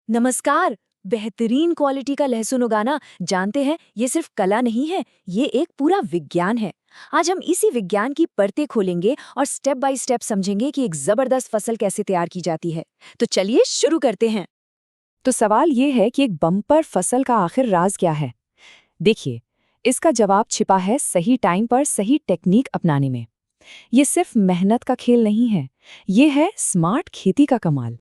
नमस्कार। बेहतरीन क्वालिटी का लहसुन उगाना जानते हैं, ये सिर्फ कला नहीं है, ये एक पूरा विज्ञान है। आज हम इसी विज्ञान की परतें खोलेंगे और स्टेप बाय स्टेप समझेंगे कि एक जबरदस्त फसल कैसे तैयार की जाती है। तो चलिए शुरू करते हैं। तो सवाल ये है कि एक बम्पर फसल का आखिर राज क्या है? देखिए, इसका जवाब छिपा है सही टाइम पर सही टेक्निक अपनाने में। ये सिर्फ मेहनत का खेल नहीं है, ये है स्मार्ट खेती का कमाल।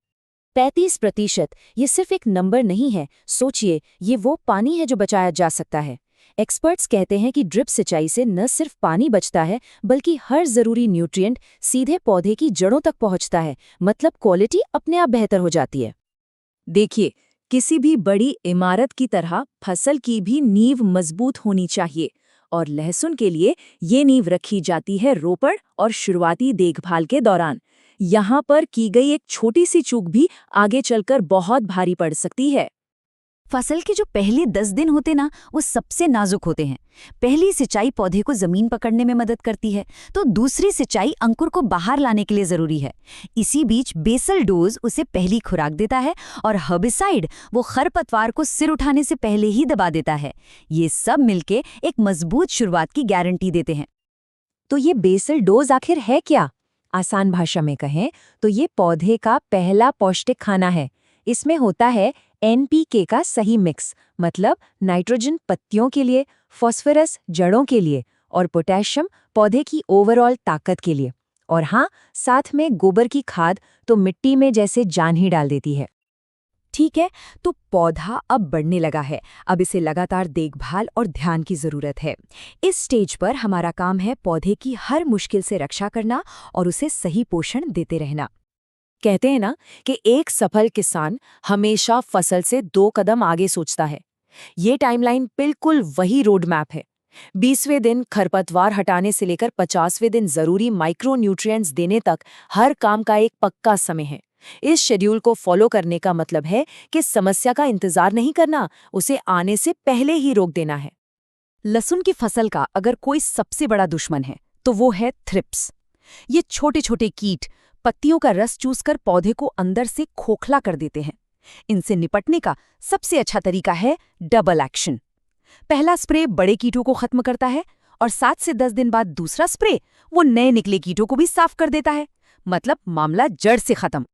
35%, ये सिर्फ एक नंबर नहीं है। सोचिए, ये वो पानी है जो बचाया जा सकता है। एक्सपर्ट्स कहते हैं कि ड्रिप सिंचाई से न सिर्फ पानी बचता है, बल्कि हर जरूरी न्यूट्रिएंट सीधे पौधे की जड़ों तक पहुंचता है। मतलब क्वालिटी अपने आप बेहतर हो जाती है। देखिए, किसी भी बड़ी इमारत की तरह फसल की भी नींव मजबूत होनी चाहिए, और लहसुन के लिए ये नींव रखी जाती है रोपण और शुरुआती देखभाल के दौरान। यहाँ पर की गई एक छोटी सी चूक भी आगे चलकर बहुत भारी पड़ सकती है। फसल के जो पहले 10 दिन होते ना, वो सबसे नाजुक होते हैं। पहली सिंचाई पौधे को जमीन पकड़ने में मदद करती है, तो दूसरी सिंचाई अंकुर को बाहर लाने के लिए जरूरी है। इसी बीच बेसल डोज उसे पहली खुराक देता है, और हर्बिसाइड वो खरपतवार को सिर उठाने से पहले ही दबा देता है। ये सब मिलके एक मजबूत शुरुआत की गारंटी देते हैं। तो ये बेसल डोज आखिर है क्या? आसान भाषा में कहें तो ये पौधे का पहला पौष्टिक खाना है। इसमें होता है एनपीके का सही मिक्स, मतलब नाइट्रोजन पत्तियों के लिए, फास्फोरस जड़ों के लिए और पोटेशियम पौधे की ओवरऑल ताकत के लिए। और हाँ, साथ में गोबर की खाद तो मिट्टी में जैसे जान ही डाल देती है। ठीक है, तो पौधा अब बढ़ने लगा है। अब इसे लगातार देखभाल और ध्यान की जरूरत है। इस स्टेज पर हमारा काम है पौधे की हर मुश्किल से रक्षा करना और उसे सही पोषण देते रहना। कहते हैं ना कि एक सफल किसान हमेशा फसल से 2 कदम आगे सोचता है। ये टाइमलाइन बिल्कुल वही रोड मैप है। 20वें दिन खरपतवार हटाने से लेकर 50वें दिन जरूरी माइक्रो न्यूट्रिएंट्स देने तक हर काम का एक पक्का समय है। इस शेड्यूल को फॉलो करने का मतलब है कि समस्या का इंतजार नहीं करना, उसे आने से पहले ही रोक देना है। लहसुन की फसल का अगर कोई सबसे बड़ा दुश्मन है, तो वो है थ्रिप्स। ये छोटे छोटे कीट पत्तियों का रस चूसकर पौधे को अंदर से खोखला कर देते हैं। इनसे निपटने का सबसे अच्छा तरीका है डबल एक्शन। पहला स्प्रे बड़े कीटों को खत्म करता है, और 7 से 10 दिन बाद दूसरा स्प्रे वो नए निकले कीटों को भी साफ कर देता है। मतलब मामला जड़ से खत्म।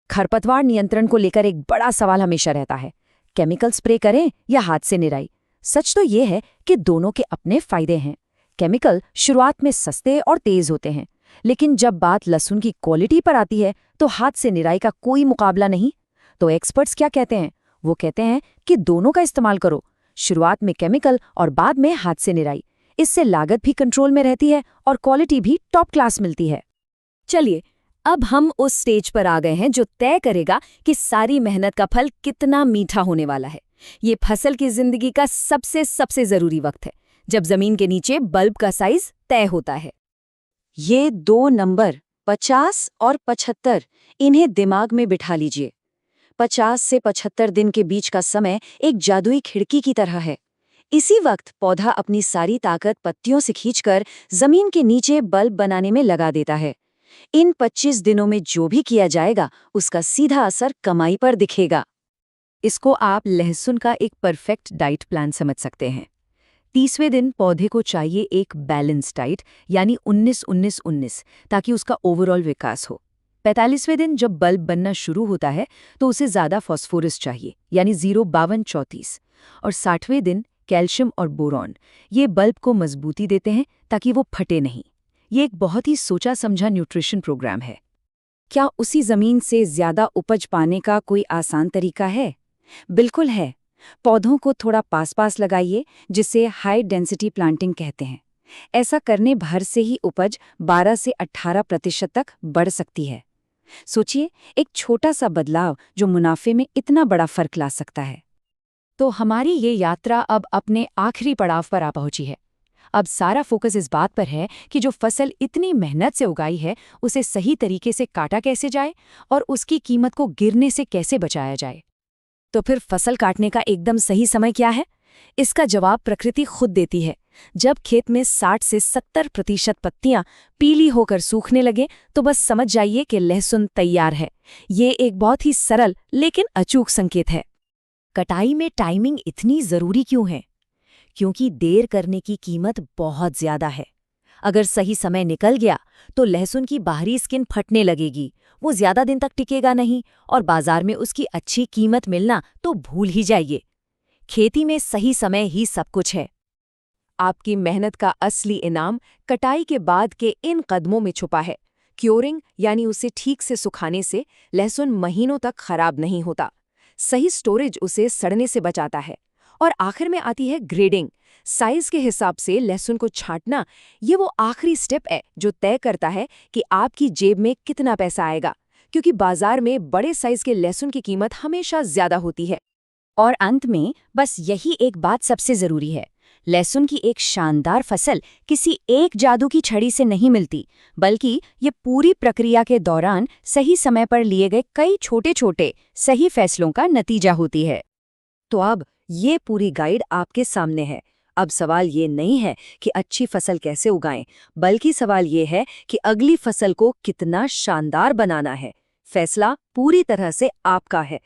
खरपतवार नियंत्रण को लेकर एक बड़ा सवाल हमेशा रहता है, केमिकल स्प्रे करें या हाथ से निराई। सच तो ये है कि दोनों के अपने फायदे हैं। केमिकल शुरुआत में सस्ते और तेज होते हैं, लेकिन जब बात लहसुन की क्वालिटी पर आती है तो हाथ से निराई का कोई मुकाबला नहीं। तो एक्सपर्ट्स क्या कहते हैं? वो कहते हैं कि दोनों का इस्तेमाल करो, शुरुआत में केमिकल और बाद में हाथ से निराई। इससे लागत भी कंट्रोल में रहती है और क्वालिटी भी टॉप क्लास मिलती है। चलिए, अब हम उस स्टेज पर आ गए हैं जो तय करेगा कि सारी मेहनत का फल कितना मीठा होने वाला है। ये फसल की जिंदगी का सबसे जरूरी वक्त है, जब जमीन के नीचे बल्ब का साइज तय होता है। ये 2 नंबर 50 और 75, इन्हें दिमाग में बिठा लीजिए। 50 से 75 दिन के बीच का समय एक जादुई खिड़की की तरह है। इसी वक्त पौधा अपनी सारी ताकत पत्तियों से खींचकर जमीन के नीचे बल्ब बनाने में लगा देता है। इन 25 दिनों में जो भी किया जाएगा, उसका सीधा असर कमाई पर दिखेगा। इसको आप लहसुन का एक परफेक्ट डाइट प्लान समझ सकते हैं। 30वें दिन पौधे को चाहिए एक बैलेंस डाइट, यानी 19-19-19, ताकि उसका ओवरऑल विकास हो। 45वें दिन जब बल्ब बनना शुरू होता है तो उसे ज़्यादा फॉस्फोरस चाहिए, यानी 0-52-34। और 60वें दिन कैल्शियम और बोरॉन, ये बल्ब को मजबूती देते हैं ताकि वो फटे नहीं। ये एक बहुत ही सोचा समझा न्यूट्रिशन प्रोग्राम है। क्या उसी जमीन से ज्यादा उपज पाने का कोई आसान तरीका है? बिल्कुल है। पौधों को थोड़ा पास पास लगाइए, जिसे हाई डेंसिटी प्लांटिंग कहते हैं। ऐसा करने भर से ही उपज 12 से 18% तक बढ़ सकती है। सोचिए, एक छोटा सा बदलाव जो मुनाफे में इतना बड़ा फर्क ला सकता है। तो हमारी ये यात्रा अब अपने आखिरी पड़ाव पर आ पहुंची है। अब सारा फोकस इस बात पर है कि जो फसल इतनी मेहनत से उगाई है, उसे सही तरीके से काटा कैसे जाए और उसकी कीमत को गिरने से कैसे बचाया जाए। तो फिर फसल काटने का एकदम सही समय क्या है? इसका जवाब प्रकृति खुद देती है। जब खेत में 60 से 70% पत्तियां पीली होकर सूखने लगे तो बस समझ जाइए कि लहसुन तैयार है। ये एक बहुत ही सरल लेकिन अचूक संकेत है। कटाई में टाइमिंग इतनी जरूरी क्यों है? क्योंकि देर करने की कीमत बहुत ज्यादा है। अगर सही समय निकल गया तो लहसुन की बाहरी स्किन फटने लगेगी, वो ज्यादा दिन तक टिकेगा नहीं और बाजार में उसकी अच्छी कीमत मिलना तो भूल ही जाइए। खेती में सही समय ही सब कुछ है। आपकी मेहनत का असली इनाम कटाई के बाद के इन कदमों में छुपा है। क्योरिंग यानी उसे ठीक से सुखाने से लहसुन महीनों तक खराब नहीं होता। सही स्टोरेज उसे सड़ने से बचाता है। और आखिर में आती है ग्रेडिंग। साइज के हिसाब से लहसुन को छांटना, ये वो आखिरी स्टेप है जो तय करता है कि आपकी जेब में कितना पैसा आएगा, क्योंकि बाजार में बड़े साइज के लहसुन की कीमत हमेशा ज्यादा होती है। और अंत में बस यही एक बात सबसे जरूरी है, लहसुन की एक शानदार फसल किसी एक जादू की छड़ी से नहीं मिलती, बल्कि ये पूरी प्रक्रिया के दौरान सही समय पर लिए गए कई छोटे-छोटे सही फैसलों का नतीजा होती है। तो अब ये पूरी गाइड आपके सामने है। अब सवाल ये नहीं है कि अच्छी फसल कैसे उगाएं, बल्कि सवाल ये है कि अगली फसल को कितना शानदार बनाना है। फैसला पूरी तरह से आपका है।